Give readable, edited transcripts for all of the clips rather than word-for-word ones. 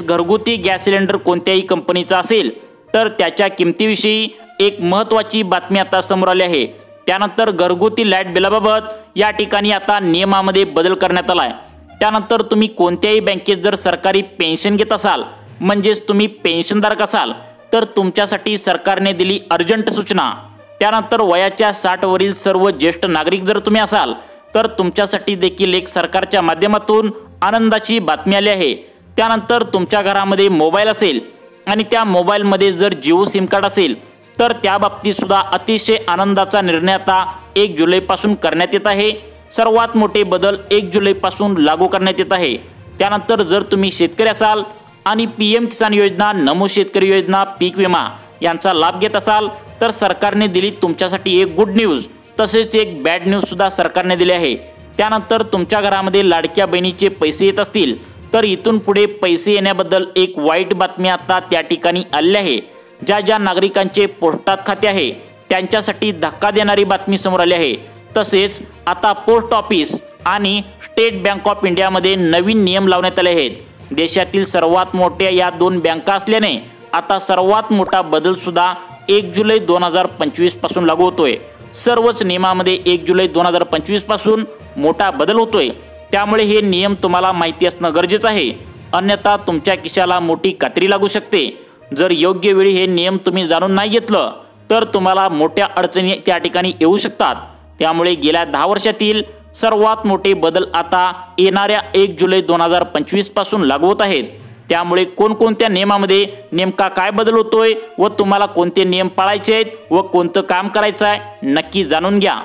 घरगुती gas cylinder कोणत्याही कंपनीचा असेल तर त्याच्या किमतीविषयी एक महत्त्वाची बातमी आता समोर आली आहे। त्यानंतर घरगुती लाईट बिलाबाबत या ठिकाणी आता नियमामध्ये बदल करण्यात आला आहे। त्यानंतर तुम्ही कोणत्याही बँकेत जर सरकारी पेन्शन घेत असाल म्हणजेच तुम्ही पेन्शनधारक असाल तर तुमच्यासाठी सरकारने दिली अर्जंट सूचना। त्यानंतर वयाच्या 60 वरील सर्व ज्येष्ठ नागरिक जर तुम्ही असाल तर तुमच्यासाठी देखील एक सरकारच्या माध्यमातून आनंदाची बातमी आली आहे। त्यानंतर तुमच्या घरामध्ये मोबाईल असेल आणि त्या मोबाईलमध्ये जर जिओ सिम कार्ड असेल तर त्या बाबतीत सुद्धा अतिशय आनंदाचा निर्णय आता 1 जुलैपासून करण्यात येत आहे। सर्वात मोठे बदल 1 जुलैपासून लागू करण्यात येत आहे। त्यानंतर जर तुम्ही शेतकरी असाल आणि PM किसान योजना, नमो शेतकरी योजना, पीक विमा यांचा लाभ घेत असाल तर सरकारने दिली तुमच्यासाठी एक गुड न्यूज, तसेच एक बॅड न्यूज सुद्धा सरकारने दिली आहे। त्यानंतर तुमच्या घरामध्ये लाडक्या बहिणीचे पैसे येत असतील तर इथून पुढे पैसे येण्याबद्दल एक वाईट बातमी आता त्या ठिकाणी आली आहे। ज्या नागरिकांचे पोस्टात खाते आहे त्यांच्यासाठी धक्का देणारी बातमी समोर आली आहे। तसेच आता पोस्ट ऑफिस आणि स्टेट बँक ऑफ इंडियामध्ये नवीन नियम लावण्यात आले आहेत। देशातील सर्वात मोठ्या या 2 बँका असल्याने आता सर्वात मोठा बदल सुद्धा 1 जुलै 2025 पासून लागू होतोय। सर्वच नियमामध्ये 1 जुलै 2025 पासून मोठा बदल होतोय। त्यामुळे हे नियम तुम्हाला माहिती असणं गरजेचं आहे, अन्यथा तुमच्या खिशाला मोठी कात्री लागू शकते। जर योग्य वेळी हे नियम तुम्ही जाणून नाही घेतलं तर तुम्हाला मोठ्या अडचणी त्या ठिकाणी येऊ शकतात। त्यामुळे गेल्या 10 वर्षातील सर्वात मोठे बदल आता येणाऱ्या 1 जुलै 2025 पासून लागू होत आहेत। त्यामुळे कोणकोणत्या नियमामध्ये नेमका काय बदल होतोय व तुम्हाला कोणते नियम पाळायचे आहेत व कोणतं काम करायचं आहे नक्की जाणून घ्या।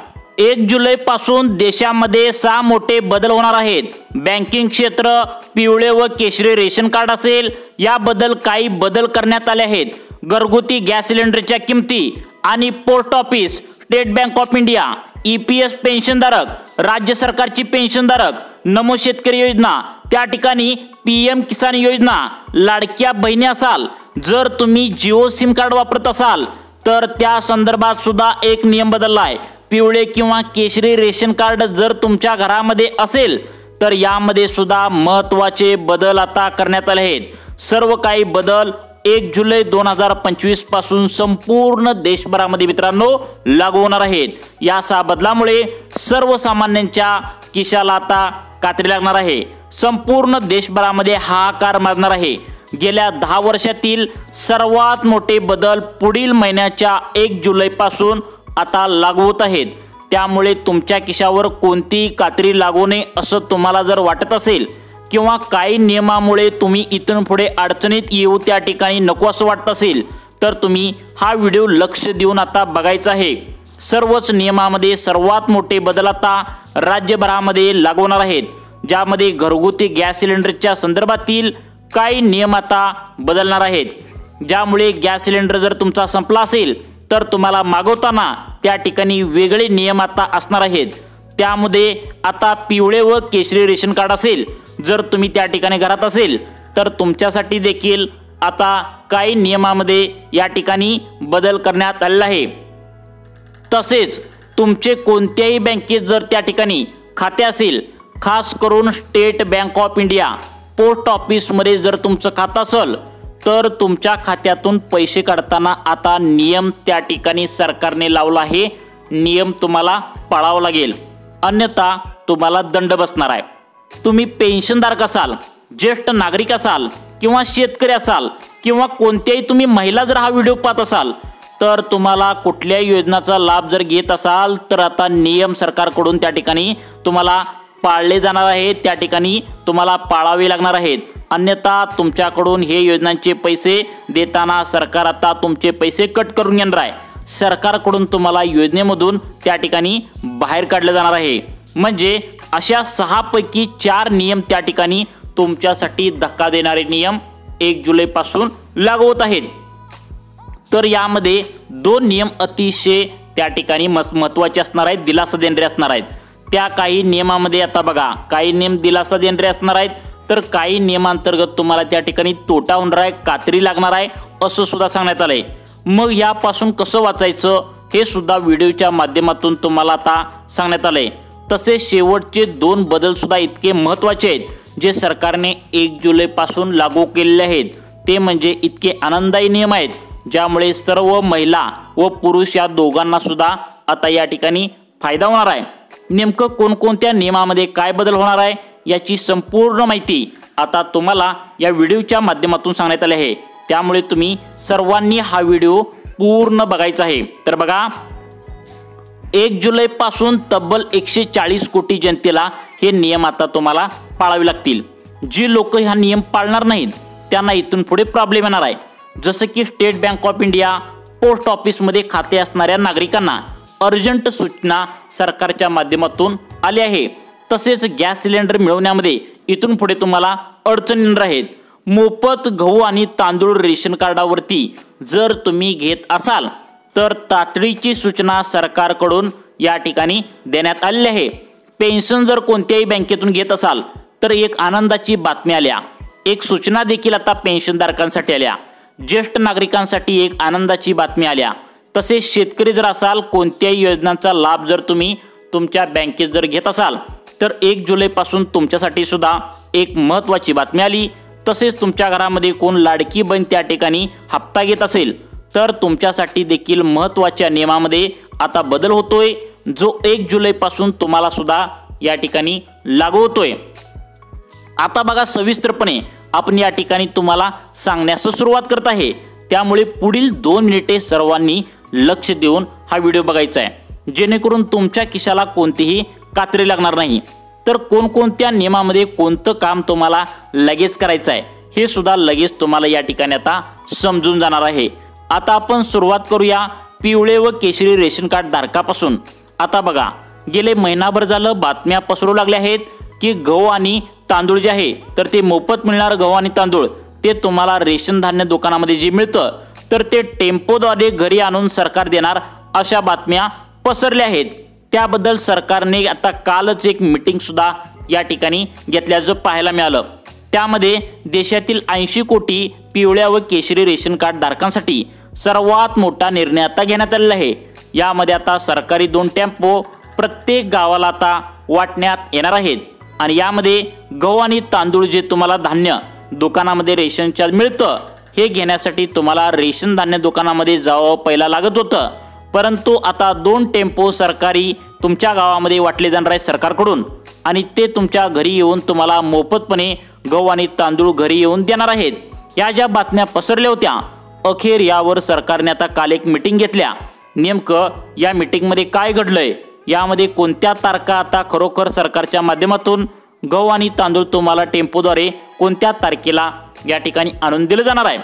1 जुलै पासून देशामध्ये 6 मोठे बदल होणार आहेत। बँकिंग क्षेत्र, पिवळे व केशरी रेशन कार्ड असेल याबद्दल काही बदल करण्यात आले आहेत। घरगुती गॅस सिलेंडरच्या किमती आणि post office, state bank of India, EPS पेन्शनधारक, राज्य सरकारची पेन्शनधारक, नमो शेतकरी योजना, त्या ठिकाणी PM किसान योजना, लाडक्या बहिणी असाल, जर तुम्ही जिओ सिम कार्ड वापरत असाल तर त्या संदर्भात सुद्धा एक नियम बदलला आहे। पिवळे किंवा केशरी रेशन कार्ड जर तुमच्या घरामध्ये असेल तर यामध्ये सुद्धा महत्त्वाचे बदल आता करण्यात आले आहेत। सर्व काही बदल 1 जुलै 2025 पासून संपूर्ण देशभरामध्ये मित्रांनो लागू होणार आहेत। या 6 बदलामुळे सर्वसामान्यांच्या खिशाला आता कात्री लागणार आहे। संपूर्ण देशभरामध्ये हाहाकार माजणार आहे। गेल्या 10 वर्षातील सर्वात मोठे बदल पुढील महिन्याच्या 1 जुलै पासून आता लागू होत आहेत। त्यामुळे तुमच्या खिशावर कोणतीही कात्री लागू नये असं तुम्हाला जर वाटत असेल किंवा काही नियमामुळे तुम्ही इथून पुढे अडचणीत येऊ त्या ठिकाणी नको असं वाटत असेल तर तुम्ही हा व्हिडिओ लक्ष देऊन आता बघायचा आहे। सर्वच नियमामध्ये सर्वात मोठे बदल आता राज्यभरामध्ये लागू होणार आहेत, ज्यामध्ये घरगुती गॅस सिलेंडरच्या संदर्भातील काही नियम आता बदलणार आहेत। ज्यामुळे गॅस सिलेंडर जर तुमचा संपला असेल तर तुम्हाला मागवताना त्या ठिकाणी वेगळे नियम आता असणार आहेत। त्यामध्ये आता पिवळे व केशरी रेशन कार्ड असेल, जर तुम्ही त्या ठिकाणी घरात असेल तर तुमच्यासाठी देखील आता काही नियमामध्ये या ठिकाणी बदल करण्यात आलेला आहे। तसेच तुमचे कोणत्याही बँकेत जर त्या ठिकाणी खाते असेल, खास करून state bank of India, post ऑफिसमध्ये जर तुमचं खातं असेल तर तुमच्या खात्यातून पैसे काढताना आता नियम त्या ठिकाणी सरकारने लावला आहे। नियम तुम्हाला पाळावा लागेल, अन्यथा तुम्हाला दंड बसणार आहे। तुम्ही पेन्शनधारक असाल, ज्येष्ठ नागरिक असाल किंवा शेतकरी असाल किंवा कोणत्याही तुम्ही महिला जर हा व्हिडिओ पाहत असाल तर तुम्हाला कुठल्याही योजनाचा लाभ जर घेत असाल तर आता नियम सरकारकडून त्या ठिकाणी तुम्हाला पाळले जाणार आहेत, त्या ठिकाणी तुम्हाला पाळावे लागणार आहेत। अन्यथा तुमच्याकडून हे योजनांचे पैसे देताना सरकार आता तुमचे पैसे कट करून घेणार आहे। सरकारकडून तुम्हाला योजनेमधून त्या ठिकाणी बाहेर काढले जाणार आहे। म्हणजे अशा 6 पैकी 4 नियम त्या ठिकाणी तुमच्यासाठी धक्का देणारे नियम 1 जुलै पासून लागू होत आहेत। तर यामध्ये 2 नियम अतिशय त्या ठिकाणी महत्त्वाचे असणार आहेत, दिलासा देणारे असणार आहेत। त्या काही नियमामध्ये आता बघा, काही नियम दिलासा देणारे असणार आहेत तर काही नियमांतर्गत तुम्हाला त्या ठिकाणी तोटा होणार आहे, कात्री लागणार आहे असं सुद्धा सांगण्यात आलंय। मग यापासून कसं वाचायचं हे सुद्धा व्हिडिओच्या माध्यमातून तुम्हाला आता सांगण्यात आलंय। तसेच शेवटचे 2 बदल सुद्धा इतके महत्त्वाचे आहेत जे सरकारने 1 जुलैपासून लागू केलेले आहेत ते म्हणजे इतके आनंददायी नियम आहेत, ज्यामुळे सर्व महिला व पुरुष या दोघांना सुद्धा आता या ठिकाणी फायदा होणार आहे। नेमकं कोणकोणत्या नियमामध्ये काय बदल होणार आहे याची संपूर्ण माहिती आता तुम्हाला या व्हिडिओच्या माध्यमातून सांगण्यात आली आहे, त्यामुळे तुम्ही सर्वांनी हा व्हिडिओ पूर्ण बघायचा आहे। तर बघा, 1 जुलैपासून तब्बल 140 कोटी जनतेला हे नियम आता तुम्हाला पाळावे लागतील। जी लोक हा नियम पाळणार नाहीत त्यांना इथून पुढे प्रॉब्लेम येणार आहे। जसं की state bank of India, post ऑफिसमध्ये खाते असणाऱ्या नागरिकांना अर्जंट सूचना सरकारच्या माध्यमातून आली आहे। तसेच गॅस सिलेंडर मिळवण्यामध्ये इथून पुढे तुम्हाला अडचणी येणार आहेत। मोफत गहू आणि तांदूळ रेशन कार्डावरती जर तुम्ही घेत असाल तर तातडीची सूचना सरकारकडून या ठिकाणी देण्यात आली आहे। पेन्शन जर कोणत्याही बँकेतून घेत असाल तर एक आनंदाची बातमी आल्या, एक सूचना देखील आता पेन्शनधारकांसाठी आल्या। ज्येष्ठ नागरिकांसाठी एक आनंदाची बातमी आल्या। तसेच शेतकरी जर असाल, कोणत्याही योजनांचा लाभ जर तुम्ही तुमच्या बँकेत जर घेत असाल तर 1 जुलैपासून तुमच्यासाठी सुद्धा एक महत्त्वाची बातमी आली। तसेच तुमच्या घरामध्ये कोण लाडकी बहीण त्या ठिकाणी हप्ता घेत असेल तर तुमच्यासाठी देखील महत्त्वाच्या नियमामध्ये आता बदल होतोय, जो 1 जुलैपासून तुम्हाला सुद्धा या ठिकाणी लागू होतोय। आता बघा, सविस्तरपणे आपण या ठिकाणी तुम्हाला सांगण्यास सुरुवात करत आहे, त्यामुळे पुढील 2 मिनिटे सर्वांनी लक्ष देऊन हा व्हिडिओ बघायचा आहे, जेणेकरून तुमच्या खिशाला कोणतीही कात्री लागणार नाही। तर कोणकोणत्या नियमामध्ये कोणतं काम तुम्हाला लगेच करायचं आहे हे सुद्धा लगेच तुम्हाला या ठिकाणी आता समजून जाणार आहे। आता आपण सुरुवात करूया पिवळे व केशरी रेशन कार्ड धारकापासून। आता बघा, गेले महिनाभर झालं बातम्या पसरू लागल्या आहेत की गहू आणि तांदूळ जे आहे तर ते मोफत मिळणार गहू आणि तांदूळ ते तुम्हाला रेशन धान्य दुकानामध्ये जे मिळतं तर ते टेम्पोद्वारे घरी आणून सरकार देणार, अशा बातम्या पसरल्या आहेत। त्याबद्दल सरकारने आता कालच एक मीटिंग सुद्धा या ठिकाणी घेतल्याचं पाहायला मिळालं। त्यामध्ये देशातील 80 कोटी पिवळ्या व केशरी रेशन कार्ड धारकांसाठी सर्वात मोठा निर्णय आता घेण्यात आलेला आहे। यामध्ये आता सरकारी 2 टेम्पो प्रत्येक गावाला आता वाटण्यात येणार आहेत आणि यामध्ये गहू आणि तांदूळ जे तुम्हाला धान्य दुकानामध्ये रेशनच्या मिळतं हे घेण्यासाठी तुम्हाला रेशन धान्य दुकानामध्ये जावं पहिला लागत होतं, परंतु आता 2 टेम्पो सरकारी तुमच्या गावामध्ये वाटले जाणार आहेत सरकारकडून आणि ते तुमच्या घरी येऊन तुम्हाला मोफतपणे गहू आणि तांदूळ घरी येऊन देणार आहेत। या ज्या बातम्या पसरल्या होत्या, अखेर यावर सरकारने आता काल एक मीटिंग घेतल्या। नेमकं या मीटिंगमध्ये काय घडलंय, यामध्ये कोणत्या तारखा आता खरोखर सरकारच्या माध्यमातून गहू आणि तांदूळ तुम्हाला टेम्पोद्वारे कोणत्या तारखेला या ठिकाणी आणून दिलं जाणार आहे,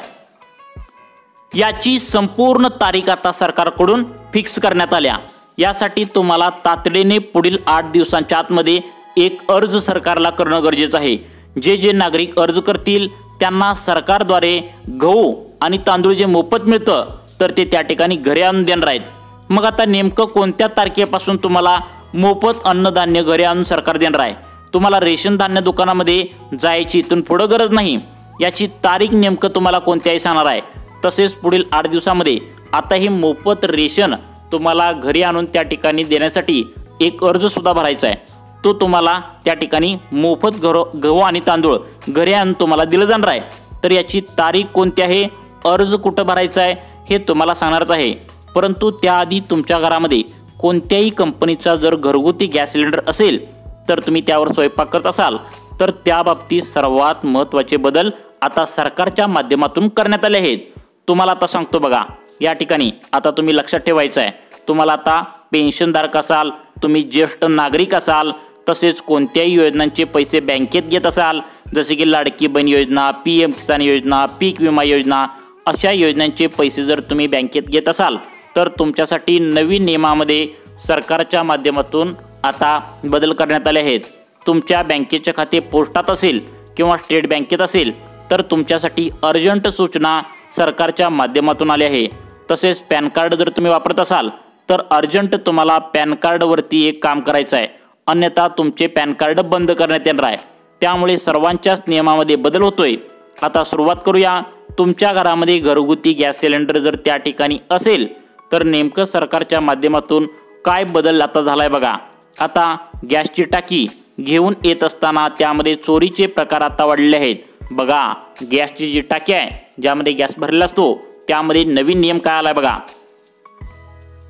याची संपूर्ण तारीख आता सरकारकडून फिक्स करण्यात आल्या। यासाठी तुम्हाला तातडीने पुढील 8 दिवसांच्या आतमध्ये एक अर्ज सरकारला करणं गरजेचं आहे। जे नागरिक अर्ज करतील त्यांना सरकारद्वारे गहू आणि तांदूळ जे मोफत मिळतं तर ते त्या ठिकाणी घरी आणून देणार आहेत। मग आता नेमकं कोणत्या तारखेपासून तुम्हाला मोफत अन्नधान्य घरी आणून सरकार देणार आहे, तुम्हाला रेशन धान्य दुकानामध्ये जायची इथून पुढं गरज नाही, याची तारीख नेमकं तुम्हाला कोणत्याही सांगणार आहे। तसेच पुढील 8 दिवसामध्ये आता हे मोफत रेशन तुम्हाला घरी आणून त्या ठिकाणी देण्यासाठी एक अर्ज सुद्धा भरायचा आहे, तो तुम्हाला त्या ठिकाणी मोफत गहू आणि तांदूळ घरी आणून तुम्हाला दिलं जाणार आहे। तर याची तारीख कोणती आहे, अर्ज कुठं भरायचा आहे हे तुम्हाला सांगणारच आहे। परंतु त्याआधी तुमच्या घरामध्ये कोणत्याही कंपनीचा जर घरगुती गॅस सिलेंडर असेल तर तुम्ही त्यावर स्वयंपाक करत असाल तर त्या बाबतीत सर्वात महत्त्वाचे बदल आता सरकारच्या माध्यमातून करण्यात आले आहेत। तुम्हाला आता सांगतो बघा, या ठिकाणी आता तुम्ही लक्षात ठेवायचं आहे, तुम्हाला आता पेन्शनधारक असाल, तुम्ही ज्येष्ठ नागरिक असाल, तसेच कोणत्याही योजनांचे पैसे बँकेत घेत असाल, जसे की लाडकी बहीण योजना, PM किसान योजना, पीक विमा योजना, अशा योजनांचे पैसे जर तुम्ही बँकेत घेत असाल तर तुमच्यासाठी नवीन नियमामध्ये सरकारच्या माध्यमातून आता बदल करण्यात आले आहेत। तुमच्या बँकेचे खाते पोस्टात असेल किंवा स्टेट बँकेत असेल तर तुमच्यासाठी अर्जंट सूचना सरकारच्या माध्यमातून आली आहे। तसेच पॅन कार्ड जर तुम्ही वापरत असाल तर अर्जंट तुम्हाला पॅन कार्डवरती एक काम करायचं आहे, अन्यथा तुमचे पॅन कार्ड बंद करण्यात येणार आहे। त्यामुळे सर्वांच्याच नियमामध्ये बदल होतोय। आता सुरुवात करूया, तुमच्या घरामध्ये घरगुती गॅस सिलेंडर जर त्या ठिकाणी असेल तर नेमकं सरकारच्या माध्यमातून काय बदल आता झालाय बघा। आता गॅसची टाकी घेऊन येत असताना त्यामध्ये चोरीचे प्रकार आता वाढले आहेत। बघा, गॅसची जी टाकी आहे ज्यामध्ये गॅस भरलेला असतो त्यामध्ये नवीन नियम काय आलाय बघा।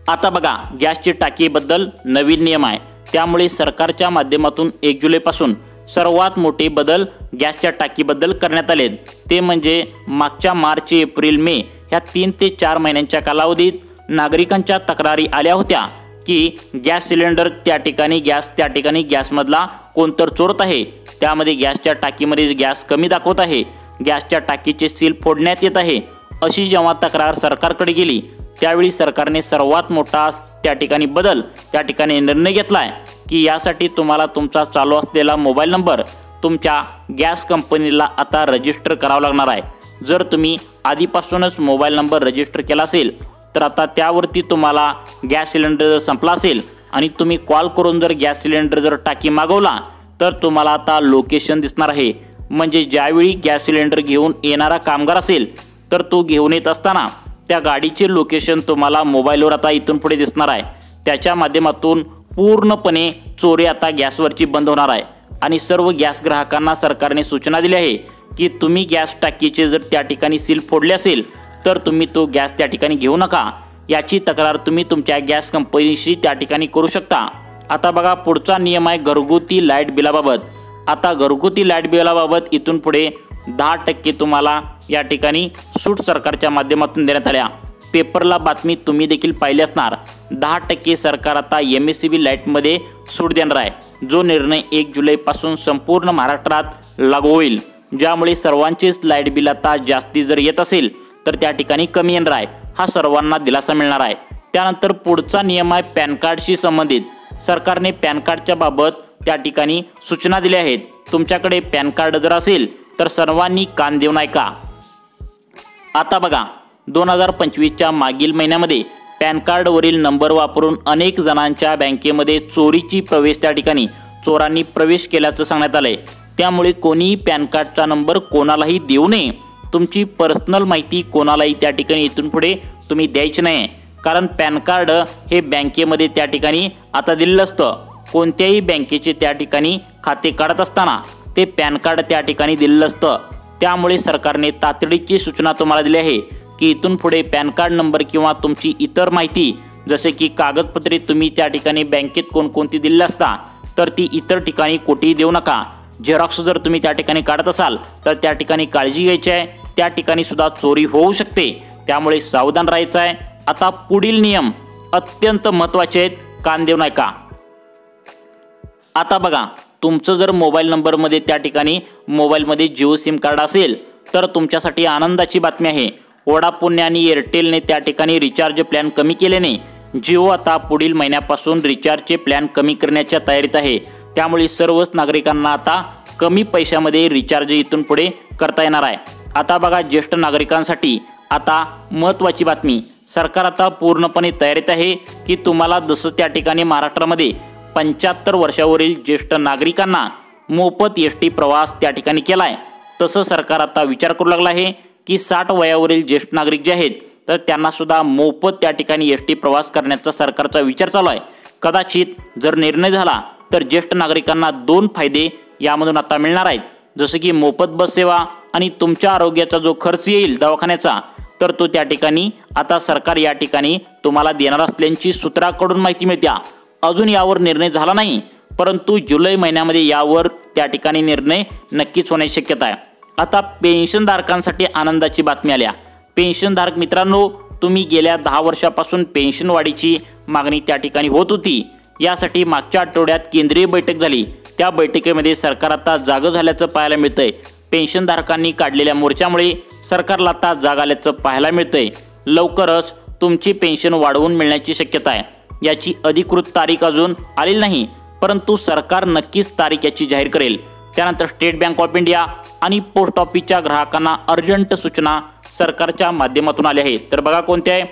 आता बघा, गॅसची टाकीबद्दल नवीन नियम आहे, त्यामुळे सरकारच्या माध्यमातून 1 जुलैपासून सर्वात मोठे बदल गॅसच्या टाकीबद्दल करण्यात आले। ते म्हणजे मागच्या मार्च, एप्रिल, मे ह्या 3 ते 4 महिन्यांच्या कालावधीत नागरिकांच्या तक्रारी आल्या होत्या की गॅस सिलेंडर त्या ठिकाणी गॅसमधला कोणतर चोरत आहे, त्यामध्ये गॅसच्या टाकीमध्ये गॅस कमी दाखवत आहे, गॅसच्या टाकीचे सील फोडण्यात येत आहे। अशी जेव्हा तक्रार सरकारकडे गेली त्यावेळी सरकारने सर्वात मोठा त्या ठिकाणी निर्णय घेतलाय की यासाठी तुम्हाला तुमचा चालू असलेला मोबाईल नंबर तुमच्या गॅस कंपनीला आता रजिस्टर करावा लागणार आहे। जर तुम्ही आधीपासूनच मोबाईल नंबर रजिस्टर केला असेल तर आता त्यावरती तुम्हाला गॅस सिलेंडर जर संपला असेल आणि तुम्ही कॉल करून जर गॅस सिलेंडर जर टाकी मागवला तर तुम्हाला आता लोकेशन दिसणार आहे। म्हणजे ज्यावेळी गॅस सिलेंडर घेऊन येणारा कामगार असेल तर तो घेऊन येत असताना त्या गाडीचे लोकेशन तुम्हाला मोबाईलवर आता इथून पुढे दिसणार आहे। त्याच्या माध्यमातून पूर्णपणे चोरी आता गॅसवरची बंद होणार आहे आणि सर्व गॅस ग्राहकांना सरकारने सूचना दिली आहे की तुम्ही गॅस टाकीचे जर त्या ठिकाणी सील फोडले असेल तर तुम्ही तो गॅस त्या ठिकाणी घेऊ नका। याची तक्रार तुम्ही तुमच्या गॅस कंपनीशी त्या ठिकाणी करू शकता। आता बघा, पुढचा नियम आहे घरगुती लाईट बिलाबाबत। आता घरगुती लाईट बिलाबाबत इथून पुढे 10% तुम्हाला या ठिकाणी सूट सरकारच्या माध्यमातून देण्यात आल्या। पेपरला बातमी तुम्ही देखील पाहिली असणार। 10% सरकार आता MSCB लाईटमध्ये सूट देणार आहे, जो निर्णय 1 जुलैपासून संपूर्ण महाराष्ट्रात लागू होईल, ज्यामुळे सर्वांचेच लाईट बिल आता जास्ती जर येत असेल तर त्या ठिकाणी कमी येणार आहे। हा सर्वांना दिलासा मिळणार आहे। त्यानंतर पुढचा नियम आहे पॅन कार्डशी संबंधित। सरकारने पॅन कार्डच्या बाबत त्या ठिकाणी सूचना दिल्या आहेत। तुमच्याकडे पॅन कार्ड जर असेल तर सर्वांनी कान देऊन ऐका। आता बघा, 2025च्या मागील महिन्यामध्ये पॅन कार्डवरील नंबर वापरून अनेक जणांच्या बँकेमध्ये त्या ठिकाणी चोरांनी प्रवेश केल्याचं सांगण्यात आलंय। त्यामुळे कोणीही पॅन कार्डचा नंबर कोणालाही देऊ नये। तुमची पर्सनल माहिती कोणालाही त्या ठिकाणी इथून पुढे तुम्ही द्यायची नाही, कारण पॅन कार्ड हे बँकेमध्ये त्या ठिकाणी आता दिलेलं असतं। कोणत्याही बँकेचे त्या ठिकाणी खाते काढत असताना ते पॅन कार्ड त्या ठिकाणी दिलेलं असतं। त्यामुळे सरकारने तातडीची सूचना तुम्हाला दिली आहे की इथून पुढे पॅन कार्ड नंबर किंवा तुमची इतर माहिती जसे की कागदपत्रे तुम्ही त्या ठिकाणी बँकेत कोणकोणती दिलेली असता तर ती इतर ठिकाणी कोठेही देऊ नका। झेरॉक्स जर तुम्ही त्या ठिकाणी काढत असाल तर त्या ठिकाणी काळजी घ्यायची आहे, त्या ठिकाणी सुद्धा चोरी होऊ शकते, त्यामुळे सावधान राहायचं आहे। आता पुढील नियम अत्यंत महत्त्वाचे आहेत, कान देऊन ऐका। आता बघा, तुमचं जर मोबाईल नंबरमध्ये त्या ठिकाणी मोबाईलमध्ये जिओ सिम कार्ड असेल तर तुमच्यासाठी आनंदाची बातमी आहे। वोडाफोनने आणि एअरटेलने त्या ठिकाणी रिचार्ज प्लॅन कमी केल्याने जिओ आता पुढील महिन्यापासून रिचार्जचे प्लॅन कमी करण्याच्या तयारीत आहे। त्यामुळे सर्वच नागरिकांना आता कमी पैशामध्ये रिचार्ज इथून पुढे करता येणार आहे। आता बघा, ज्येष्ठ नागरिकांसाठी आता महत्त्वाची बातमी। सरकार आता पूर्णपणे तयारीत आहे की तुम्हाला जसं त्या ठिकाणी महाराष्ट्रामध्ये 75 वर्षावरील ज्येष्ठ नागरिकांना मोफत ST प्रवास त्या ठिकाणी केलाय, तसं सरकार आता विचार करू लागला आहे की 60 वयावरील ज्येष्ठ नागरिक जे आहेत तर त्यांना सुद्धा मोफत त्या ठिकाणी ST प्रवास करण्याचा सरकारचा विचार चालू आहे। कदाचित जर निर्णय झाला तर ज्येष्ठ नागरिकांना 2 फायदे यामधून आता मिळणार आहेत, जसं की मोफत बस सेवा आणि तुमच्या आरोग्याचा जो खर्च येईल दवाखान्याचा तर तो त्या ठिकाणी आता सरकार या ठिकाणी तुम्हाला देणार असल्याची सूत्राकडून माहिती मिळते। अजून यावर निर्णय झाला नाही, परंतु जुलै महिन्यामध्ये यावर त्या ठिकाणी निर्णय नक्कीच होण्याची शक्यता आहे। आता पेन्शनधारकांसाठी आनंदाची बातमी आल्या। पेन्शनधारक मित्रांनो, तुम्ही गेल्या 10 वर्षापासून पेन्शन वाढीची मागणी त्या ठिकाणी होत होती। यासाठी मागच्या आठवड्यात केंद्रीय बैठक झाली। त्या बैठकीमध्ये सरकार आता जागं झाल्याचं पाहायला मिळतंय। पेन्शनधारकांनी काढलेल्या मोर्चामुळे सरकारला आता जाग आल्याचं पाहायला मिळतंय। लवकरच तुमची पेन्शन वाढवून मिळण्याची शक्यता आहे। याची अधिकृत तारीख अजून आलेली नाही, परंतु सरकार नक्कीच तारीख याची जाहीर करेल। त्यानंतर स्टेट बँक ऑफ इंडिया आणि पोस्ट ऑफिसच्या ग्राहकांना अर्जंट सूचना सरकारच्या माध्यमातून आल्या आहेत। तर बघा कोणत्या आहे।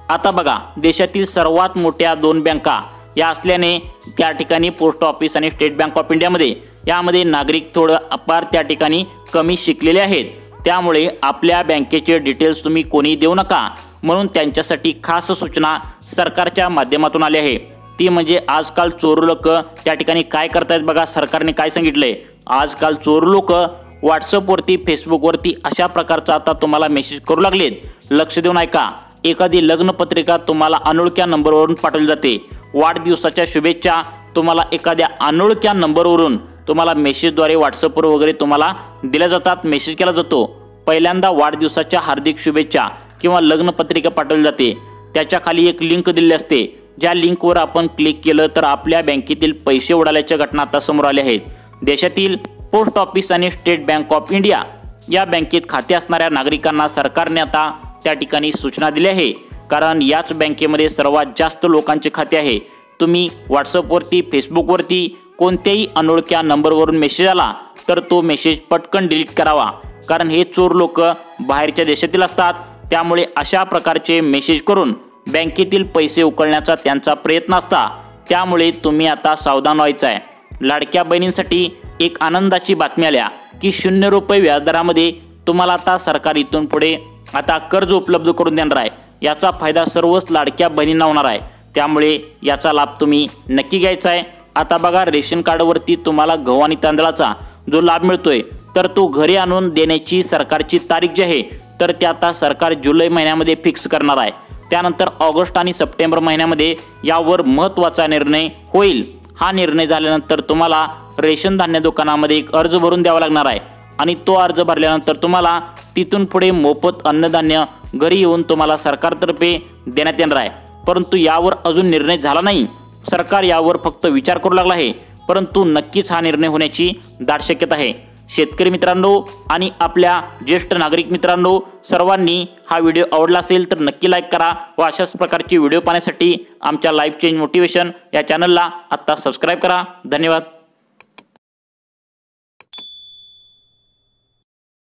आता बघा, देशातील सर्वात मोठ्या 2 बँका या असल्याने त्या ठिकाणी पोस्ट ऑफिस आणि स्टेट बँक ऑफ इंडियामध्ये यामध्ये नागरिक थोडं अपार त्या ठिकाणी कमी शिकलेले आहेत। त्यामुळे आपल्या बँकेचे डिटेल्स तुम्ही कोणी देऊ नका, म्हणून त्यांच्यासाठी खास सूचना सरकारच्या माध्यमातून आली आहे। ती म्हणजे आजकाल चोर लोक त्या ठिकाणी काय करतायत बघा. सरकारने काय सांगितलंय, आजकाल चोर लोक व्हॉट्सअपवरती फेसबुकवरती अशा प्रकारचा आता तुम्हाला मेसेज करू लागलेत. लक्ष देऊन ऐका. एखादी लग्नपत्रिका तुम्हाला अनोळख्या नंबरवरून पाठवली जाते. वाढदिवसाच्या शुभेच्छा तुम्हाला एखाद्या अनोळख्या नंबरवरून तुम्हाला मेसेजद्वारे व्हॉट्सअपवर वगैरे तुम्हाला दिल्या जातात, मेसेज केला जातो. पहिल्यांदा वाढदिवसाच्या हार्दिक शुभेच्छा किंवा लग्नपत्रिका पाठवली जाते. त्याच्या खाली एक लिंक दिलेली असते. ज्या लिंकवर आपण क्लिक केलं तर आपल्या बँकेतील पैसे उडाल्याच्या घटना आता समोर आल्या आहेत. देशातील पोस्ट ऑफिस आणि स्टेट बँक ऑफ इंडिया या बँकेत खाते असणाऱ्या नागरिकांना सरकारने आता त्या ठिकाणी सूचना दिल्या आहे. कारण याच बँकेमध्ये सर्वात जास्त लोकांचे खाते आहे. तुम्ही व्हॉट्सअपवरती फेसबुकवरती कोणत्याही अनोळख्या नंबरवरून मेसेज आला तर तो मेसेज पटकन डिलीट करावा. कारण हे चोर लोक बाहेरच्या देशातील असतात. त्यामुळे अशा प्रकारचे मेसेज करून बँकेतील पैसे उकळण्याचा त्यांचा प्रयत्न असता. त्यामुळे तुम्ही आता सावधान व्हायचं आहे. लाडक्या बहिणींसाठी एक आनंदाची बातमी आल्या की 0 रुपये व्याजदरामध्ये तुम्हाला आता सरकार इथून पुढे आता कर्ज उपलब्ध करून देणार आहे. याचा फायदा सर्वच लाडक्या बहिणींना होणार आहे. त्यामुळे याचा लाभ तुम्ही नक्की घ्यायचा आहे. आता बघा, रेशन कार्डवरती तुम्हाला गहू आणि तांदळाचा जो लाभ मिळतोय तर तो घरी आणून देण्याची सरकारची तारीख जी आहे तर ते आता सरकार जुलै महिन्यामध्ये फिक्स करणार आहे. त्यानंतर ऑगस्ट आणि सप्टेंबर महिन्यामध्ये यावर महत्त्वाचा निर्णय होईल. हा निर्णय झाल्यानंतर तुम्हाला रेशन धान्य दुकानामध्ये एक अर्ज भरून द्यावा लागणार आहे आणि तो अर्ज भरल्यानंतर तुम्हाला तिथून पुढे मोफत अन्नधान्य घरी येऊन तुम्हाला सरकारतर्फे देण्यात येणार आहे. परंतु यावर अजून निर्णय झाला नाही. सरकार यावर फक्त विचार करू लागला आहे. परंतु नक्कीच हा निर्णय होण्याची दाट शक्यता आहे. शेतकरी मित्रांनो आणि आपल्या ज्येष्ठ नागरिक मित्रांनो, सर्वांनी हा व्हिडिओ आवडला असेल तर नक्की लाईक करा व अशाच प्रकारचे व्हिडिओ पाहण्यासाठी आमच्या लाईफ चेंज मोटिवेशन या चॅनलला आत्ता सबस्क्राईब करा. धन्यवाद.